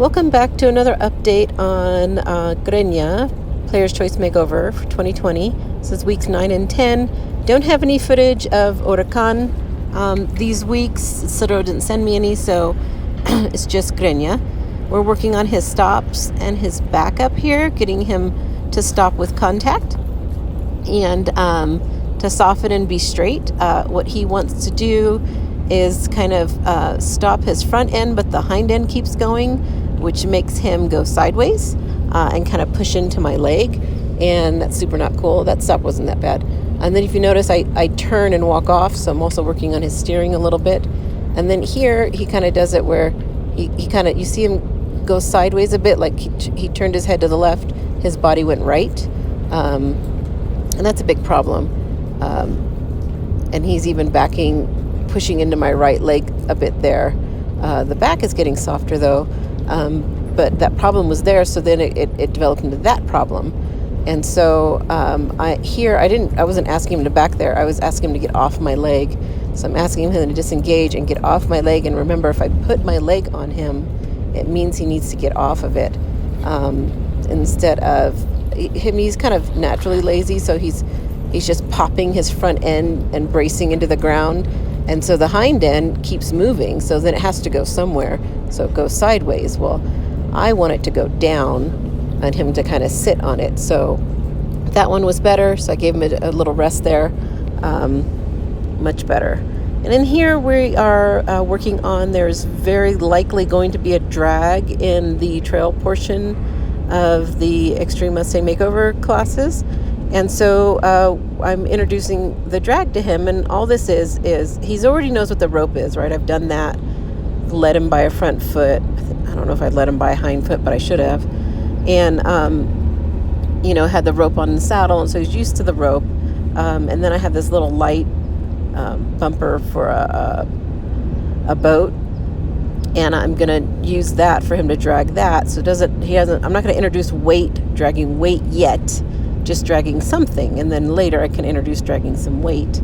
Welcome back to another update on Grenya, Player's Choice Makeover for 2020. This is weeks 9 and 10. Don't have any footage of Huracan these weeks. Ciro didn't send me any, so it's just Grenya. We're working on his stops and his backup here, getting him to stop with contact and to soften and be straight. What he wants to do is kind of stop his front end, but the hind end keeps going, which makes him go sideways and kind of push into my leg, and that's super not cool. That stop wasn't that bad. And then if you notice, I turn and walk off, so I'm also working on his steering a little bit. And then here he kind of does it where he kind of, you see him go sideways a bit, like he turned his head to the left, his body went right, and that's a big problem. And he's even pushing into my right leg a bit there. The back is getting softer though, but that problem was there, so then it developed into that problem. And so I wasn't asking him to back there, I was asking him to get off my leg. So I'm asking him to disengage and get off my leg, and remember, if I put my leg on him, it means he needs to get off of it. Instead of him, he's kind of naturally lazy, so he's just popping his front end and bracing into the ground. And so the hind end keeps moving, so then it has to go somewhere. So it goes sideways. Well, I want it to go down and him to kind of sit on it. So that one was better, so I gave him a little rest there. Much better. And in here we are working on, there's very likely going to be a drag in the trail portion of the Extreme Mustang Makeover classes. And so I'm introducing the drag to him, and all this is he's already knows what the rope is, right? I've done that, led him by a front foot. I don't know if I'd led him by a hind foot, but I should have. And, had the rope on the saddle, and so he's used to the rope. And then I have this little light bumper for a boat, and I'm going to use that for him to drag that. So I'm not going to introduce dragging weight yet, just dragging something, and then later I can introduce dragging some weight.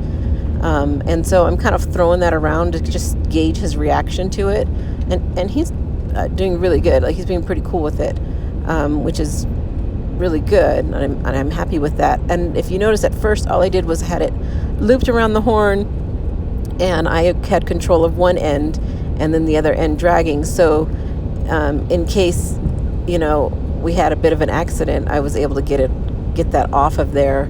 And so I'm kind of throwing that around to just gauge his reaction to it, and he's doing really good. Like, he's being pretty cool with it, which is really good, and I'm happy with that. And if you notice, at first all I did was had it looped around the horn, and I had control of one end and then the other end dragging, so in case we had a bit of an accident, I was able to get that off of there,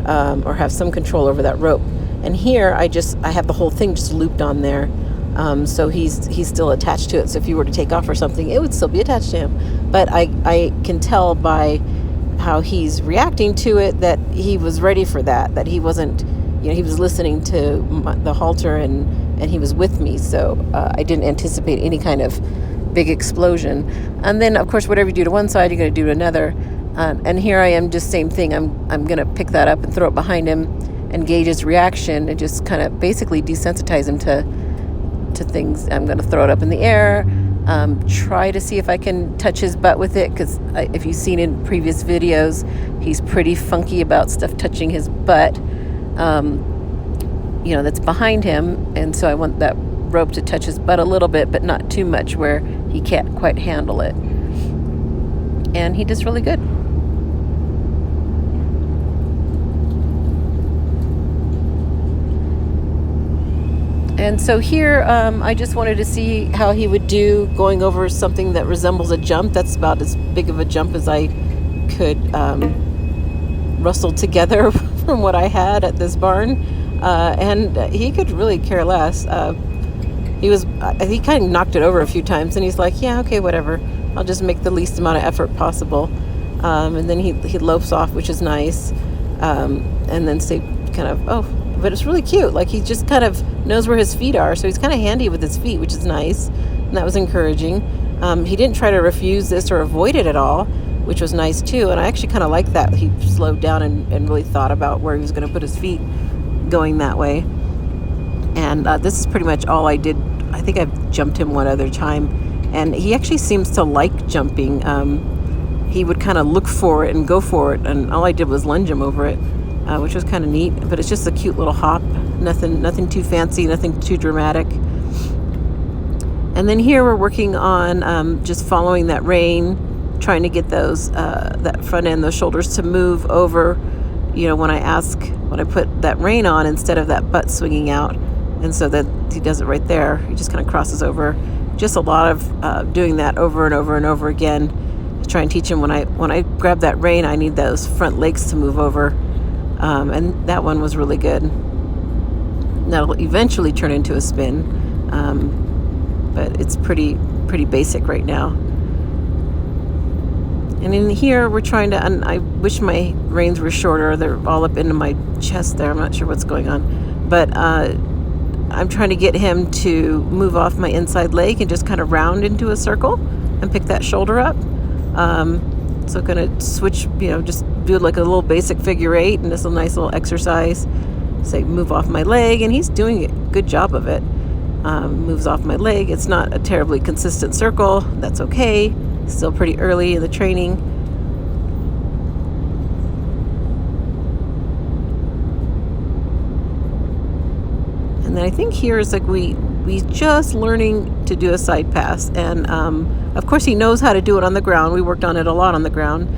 or have some control over that rope. And here I have the whole thing just looped on there, so he's still attached to it. So if you were to take off or something, it would still be attached to him. But I can tell by how he's reacting to it that he was ready for that he wasn't, he was listening to the halter, and he was with me. So I didn't anticipate any kind of big explosion. And then, of course, whatever you do to one side, you're going to do to another. And here I am, just same thing. I'm going to pick that up and throw it behind him and gauge his reaction, and just kind of basically desensitize him to things. I'm going to throw it up in the air, try to see if I can touch his butt with it, because if you've seen in previous videos, he's pretty funky about stuff touching his butt, that's behind him. And so I want that rope to touch his butt a little bit, but not too much where he can't quite handle it. And he does really good. And so here, I just wanted to see how he would do going over something that resembles a jump. That's about as big of a jump as I could rustle together from what I had at this barn. And he could really care less. He kind of knocked it over a few times, and he's like, yeah, okay, whatever. I'll just make the least amount of effort possible. And then he lopes off, which is nice. And then say kind of, but it's really cute. Like, he just kind of knows where his feet are, so he's kind of handy with his feet, which is nice, and that was encouraging. He didn't try to refuse this or avoid it at all, which was nice too, and I actually kind of liked that. He slowed down and really thought about where he was going to put his feet going that way. And this is pretty much all I did. I think I've jumped him one other time, and he actually seems to like jumping. He would kind of look for it and go for it, and all I did was lunge him over it, which was kind of neat. But it's just a cute little hop, nothing too fancy, nothing too dramatic. And then here we're working on just following that rein, trying to get those that front end, those shoulders to move over. When I put that rein on instead of that butt swinging out, and so that he does it right there. He just kind of crosses over. Just a lot of doing that over and over and over again to try and teach him when I grab that rein, I need those front legs to move over, and that one was really good. That'll eventually turn into a spin, but it's pretty basic right now. And in here we're trying to, and I wish my reins were shorter. They're all up into my chest there. I'm not sure what's going on, but I'm trying to get him to move off my inside leg and just kind of round into a circle and pick that shoulder up. So gonna switch, just do like a little basic figure 8 and just a nice little exercise. Say move off my leg, and he's doing a good job of it. Moves off my leg. It's not a terribly consistent circle. That's okay. Still pretty early in the training. And then I think here is like we just learning to do a side pass, and of course he knows how to do it on the ground. We worked on it a lot on the ground,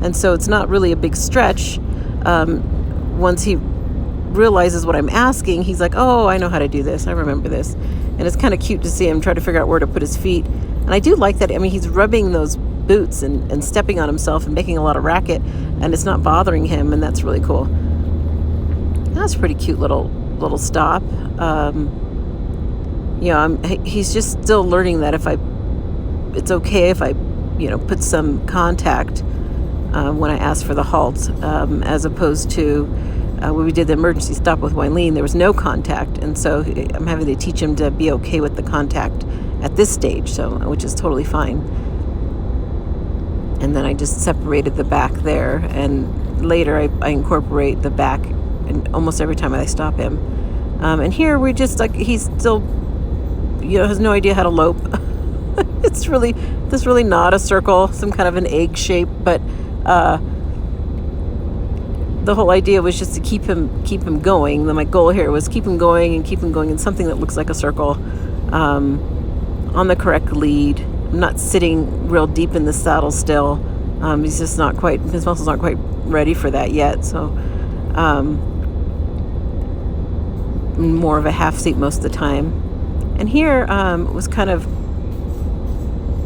and so it's not really a big stretch. Once he realizes what I'm asking, he's like, oh, I know how to do this. I remember this. And it's kind of cute to see him try to figure out where to put his feet. And I do like that. I mean, he's rubbing those boots and stepping on himself and making a lot of racket, and it's not bothering him, and that's really cool. That's a pretty cute little stop. He's just still learning that it's okay if I put some contact when I ask for the halt, as opposed to when we did the emergency stop with Wileen, there was no contact, and so I'm having to teach him to be okay with the contact at this stage, which is totally fine. And then I just separated the back there, and later I incorporate the back and almost every time I stop him. And here we're just like, he's still has no idea how to lope. It's really not a circle, some kind of an egg shape, but the whole idea was just to keep him going. Then my goal here was keep him going in something that looks like a circle, on the correct lead. I'm not sitting real deep in the saddle still. He's just not quite, his muscles aren't quite ready for that yet. So more of a half seat most of the time. And here was kind of,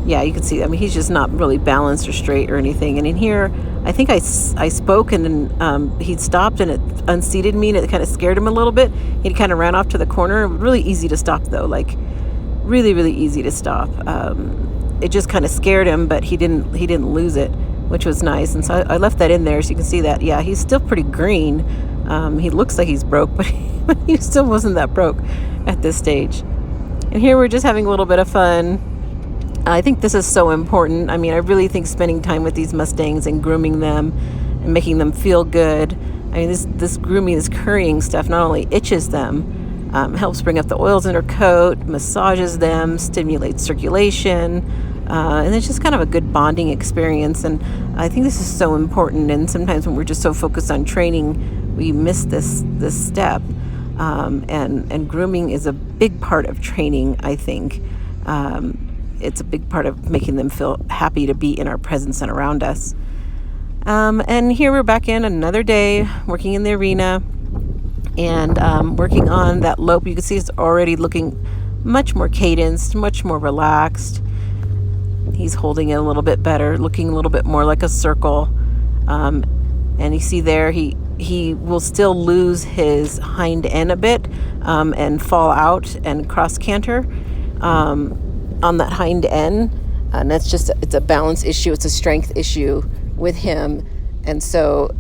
you can see, I mean, he's just not really balanced or straight or anything. And in here, I think I spoke, and then he stopped, and it unseated me, and it kind of scared him a little bit. He kind of ran off to the corner. Really easy to stop, though, like really, really easy to stop. It just kind of scared him, but he didn't lose it, which was nice. And so I left that in there so you can see that. Yeah, he's still pretty green. He looks like he's broke, but he still wasn't that broke at this stage. And here we're just having a little bit of fun. I think this is so important. I mean, I really think spending time with these Mustangs and grooming them and making them feel good. I mean, this grooming, this currying stuff not only itches them, helps bring up the oils in their coat, massages them, stimulates circulation, and it's just kind of a good bonding experience. And I think this is so important. And sometimes when we're just so focused on training, we miss this step. And grooming is a big part of training, I think. It's a big part of making them feel happy to be in our presence and around us. And here we're back in another day, working in the arena and working on that lope. You can see it's already looking much more cadenced, much more relaxed. He's holding it a little bit better, looking a little bit more like a circle. And you see there, he will still lose his hind end a bit and fall out and cross canter on that hind end, and that's just, it's a balance issue, it's a strength issue with him. And so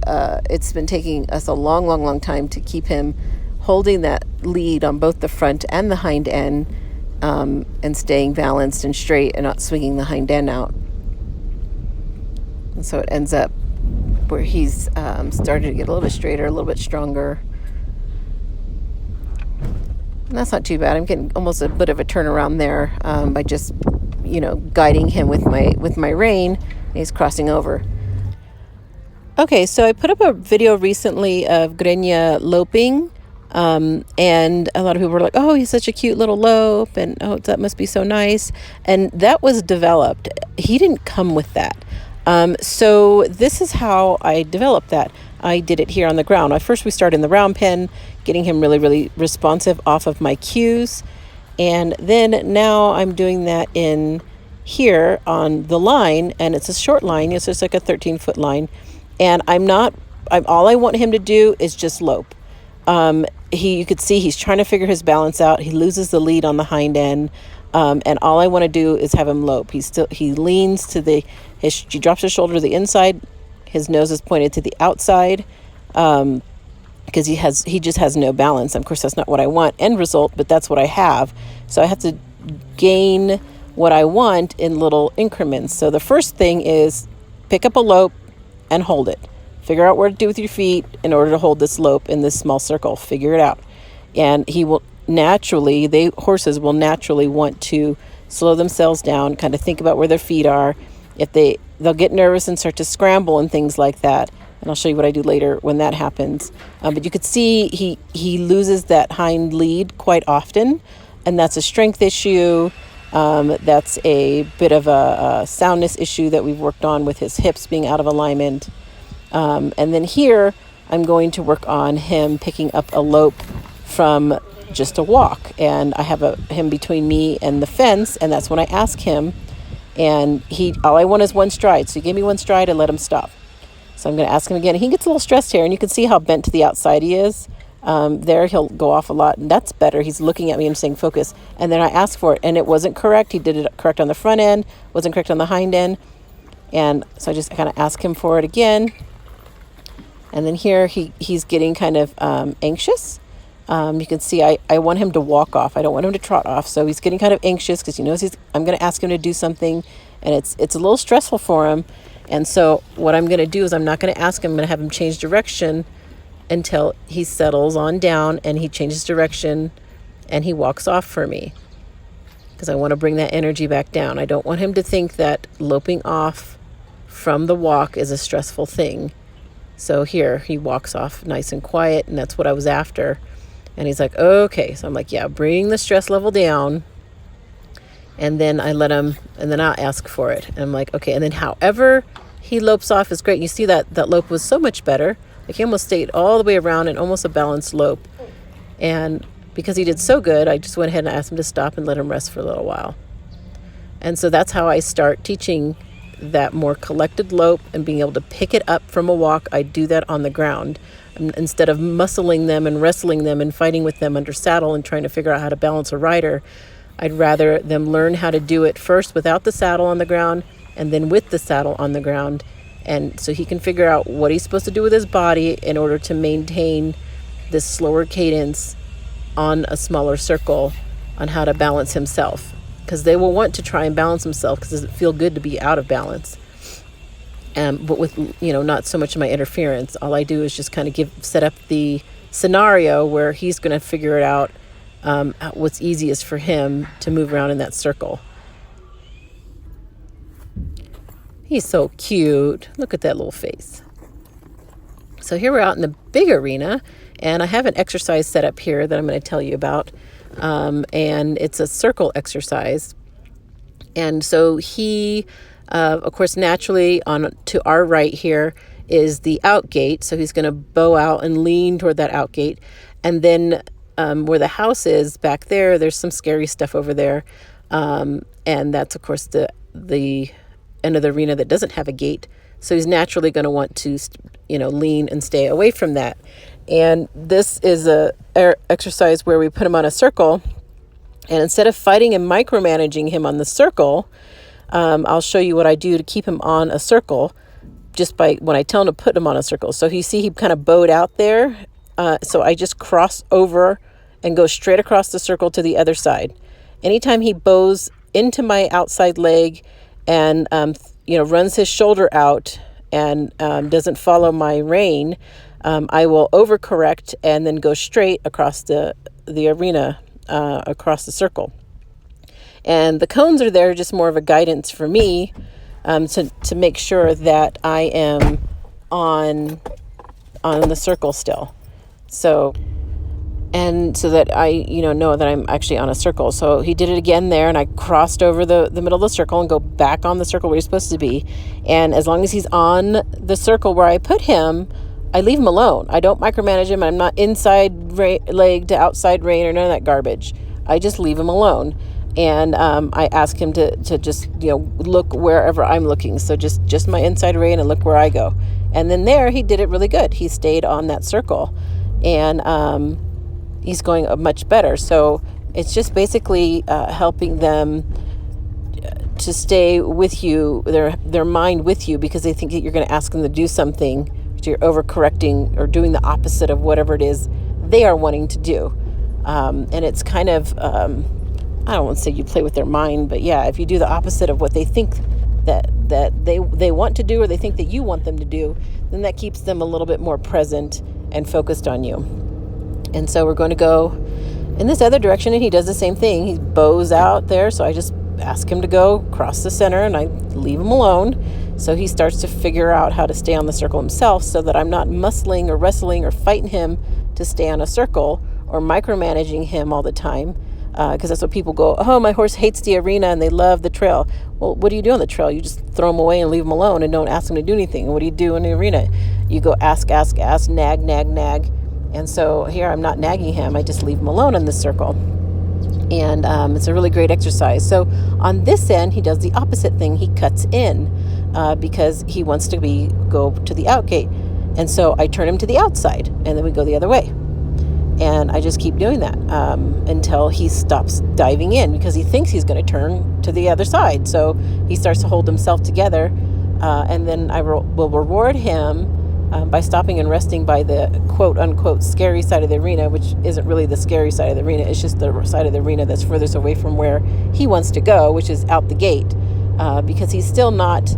it's been taking us a long time to keep him holding that lead on both the front and the hind end, and staying balanced and straight and not swinging the hind end out. And so it ends up where he's starting to get a little bit straighter, a little bit stronger. And that's not too bad. I'm getting almost a bit of a turnaround there by just, guiding him with my rein. And he's crossing over. Okay, so I put up a video recently of Grenya loping And a lot of people were like, oh, he's such a cute little lope, and oh, that must be so nice. And that was developed. He didn't come with that. So this is how I developed that. I did it here on the ground. We started in the round pen, getting him really, really responsive off of my cues. And then now I'm doing that in here on the line, and it's a short line. It's just like a 13-foot line. And all I want him to do is just lope. You could see he's trying to figure his balance out. He loses the lead on the hind end. And all I want to do is have him lope. He leans to he drops his shoulder to the inside. His nose is pointed to the outside. Because he just has no balance. Of course, that's not what I want end result, but that's what I have. So I have to gain what I want in little increments. So the first thing is pick up a lope and hold it. Figure out what to do with your feet in order to hold this lope in this small circle. Figure it out. And horses will naturally want to slow themselves down, kind of think about where their feet are. They'll get nervous and start to scramble and things like that. And I'll show you what I do later when that happens. But you could see he loses that hind lead quite often, and that's a strength issue. That's a bit of a soundness issue that we've worked on with his hips being out of alignment. And then here, I'm going to work on him picking up a lope from just a walk. And I have him between me and the fence, and that's when I ask him. And all I want is one stride. So he gave me one stride and let him stop. So I'm going to ask him again. He gets a little stressed here, and you can see how bent to the outside he is. There, he'll go off a lot, and that's better. He's looking at me and saying, focus. And then I ask for it, and it wasn't correct. He did it correct on the front end, wasn't correct on the hind end. And so I just kind of ask him for it again. And then here, he's getting kind of anxious. You can see I want him to walk off. I don't want him to trot off. So he's getting kind of anxious because he knows I'm going to ask him to do something, and it's a little stressful for him. And so what I'm going to do is I'm not going to ask him. I'm going to have him change direction until he settles on down and he changes direction and he walks off for me, because I want to bring that energy back down. I don't want him to think that loping off from the walk is a stressful thing. So here he walks off nice and quiet, and that's what I was after. And he's like, okay. So I'm like, yeah, bring the stress level down. And then I let him, and then I'll ask for it. And I'm like, okay. And then however he lopes off is great. You see that lope was so much better. Like, he almost stayed all the way around and almost a balanced lope. And because he did so good, I just went ahead and asked him to stop and let him rest for a little while. And so that's how I start teaching that more collected lope and being able to pick it up from a walk. I do that on the ground. Instead of muscling them and wrestling them and fighting with them under saddle and trying to figure out how to balance a rider, I'd rather them learn how to do it first without the saddle on the ground and then with the saddle on the ground. And so he can figure out what he's supposed to do with his body in order to maintain this slower cadence on a smaller circle, on how to balance himself. Because they will want to try and balance himself because it doesn't feel good to be out of balance. But with, not so much of my interference, all I do is just kind of set up the scenario where he's going to figure it out, what's easiest for him to move around in that circle. He's so cute. Look at that little face. So here we're out in the big arena, and I have an exercise set up here that I'm going to tell you about. And it's a circle exercise. And so he, of course, naturally to our right here is the out gate. So he's going to bow out and lean toward that out gate. And then where the house is back there's some scary stuff over there. And that's, of course, the end of the arena that doesn't have a gate. So he's naturally going to want to, lean and stay away from that. And this is a exercise where we put him on a circle. And instead of fighting and micromanaging him on the circle, I'll show you what I do to keep him on a circle just by when I tell him to put him on a circle. So you see he kind of bowed out there. So I just cross over and go straight across the circle to the other side. Anytime he bows into my outside leg and, runs his shoulder out and doesn't follow my rein, I will overcorrect and then go straight across the arena, across the circle. And the cones are there just more of a guidance for me, to make sure that I am on the circle still. So and so that I, know that I'm actually on a circle. So he did it again there, and I crossed over the middle of the circle and go back on the circle where he's supposed to be. And as long as he's on the circle where I put him, I leave him alone. I don't micromanage him. I'm not inside leg to outside rein or none of that garbage. I just leave him alone. And I ask him to just, look wherever I'm looking. So just my inside rein and look where I go. And then there, he did it really good. He stayed on that circle. And he's going much better. So it's just basically helping them to stay with you, their mind with you, because they think that you're going to ask them to do something, so you're overcorrecting or doing the opposite of whatever it is they are wanting to do. And it's kind of, I don't want to say you play with their mind, but yeah, if you do the opposite of what they think that they want to do, or they think that you want them to do, then that keeps them a little bit more present and focused on you. And so we're going to go in this other direction, and he does the same thing. He bows out there, so I just ask him to go across the center, and I leave him alone. So he starts to figure out how to stay on the circle himself, so that I'm not muscling or wrestling or fighting him to stay on a circle or micromanaging him all the time. Because that's what people go, oh, my horse hates the arena and they love the trail. Well, what do you do on the trail? You just throw them away and leave them alone and don't ask them to do anything. And what do you do in the arena? You go ask, nag. And so here I'm not nagging him. I just leave him alone in this circle. And it's a really great exercise. So on this end, he does the opposite thing. He cuts in because he wants to go to the out gate. And so I turn him to the outside, and then we go the other way. And I just keep doing that until he stops diving in, because he thinks he's going to turn to the other side. So he starts to hold himself together. And then I will reward him by stopping and resting by the quote-unquote scary side of the arena, which isn't really the scary side of the arena. It's just the side of the arena that's furthest away from where he wants to go, which is out the gate, because he's still not,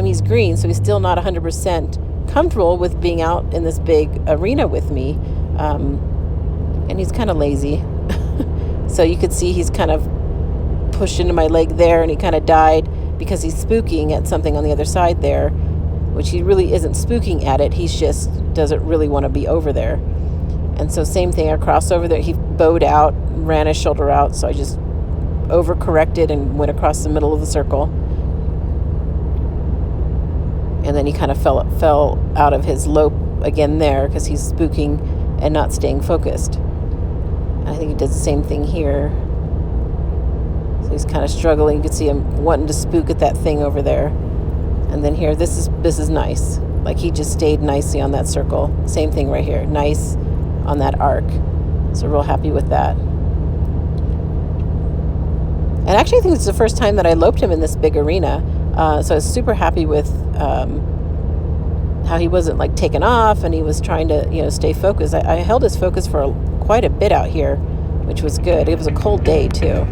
he's green, so he's still not 100% comfortable with being out in this big arena with me. And he's kind of lazy. So you could see he's kind of pushed into my leg there, and he kind of died because he's spooking at something on the other side there, which he really isn't spooking at it. He just doesn't really want to be over there. And so same thing, I crossed over there. He bowed out, ran his shoulder out. So I just overcorrected and went across the middle of the circle. And then he kind of fell out of his lope again there because he's spooking and not staying focused. I think he does the same thing here. So he's kind of struggling. You can see him wanting to spook at that thing over there. And then here, this is nice. Like, he just stayed nicely on that circle. Same thing right here. Nice on that arc. So real happy with that. And actually, I think it's the first time that I loped him in this big arena. So I was super happy with how he wasn't like taken off, and he was trying to stay focused. I held his focus for quite a bit out here, which was good. It was a cold day too.